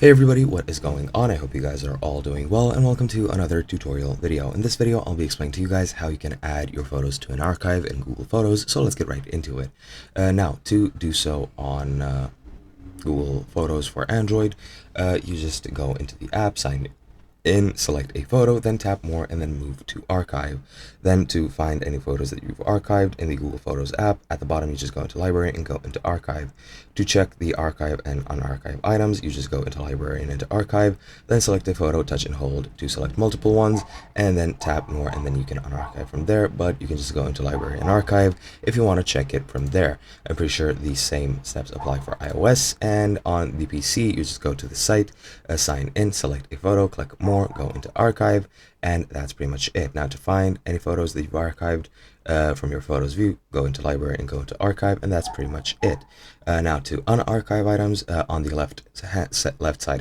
Hey everybody, what is going on? I hope you guys are all doing well, and welcome to another tutorial video. In this video, I'll be explaining to you guys how you can add your photos to an archive in Google Photos, so let's get right into it. Now, to do so on Google Photos for Android, you just go into the app, sign in, select a photo, then tap more, and then move to archive. Then to find any photos that you've archived in the Google Photos app, at the bottom you just go into library and go into archive. To check the archive and unarchived items, you just go into library and into archive, then select a photo, touch and hold to select multiple ones, and then tap more, and then you can unarchive from there. But you can just go into library and archive if you want to check it from there. I'm pretty sure the same steps apply for iOS, and on the PC you just go to the site, sign in, select a photo, click more, go into archive, and that's pretty much it. Now to find any photos that you've archived from your photos view, go into library and go into archive, and that's pretty much it. Now to unarchive items, on the left side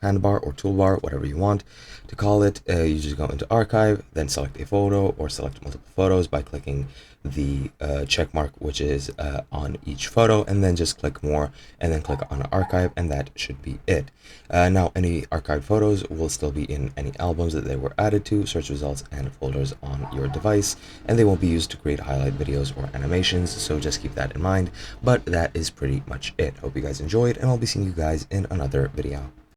handbar or toolbar, whatever you want to call it, you just go into archive, then select a photo or select multiple photos by clicking the check mark which is on each photo, and then just click more and then click on archive, and that should be it. Now any archived photos will still be in any albums that they were added to, search results, and folders on your device, and they won't be used to create highlight videos or animations, so just keep that in mind. But that is pretty much it. Hope you guys enjoyed, and I'll be seeing you guys in another video.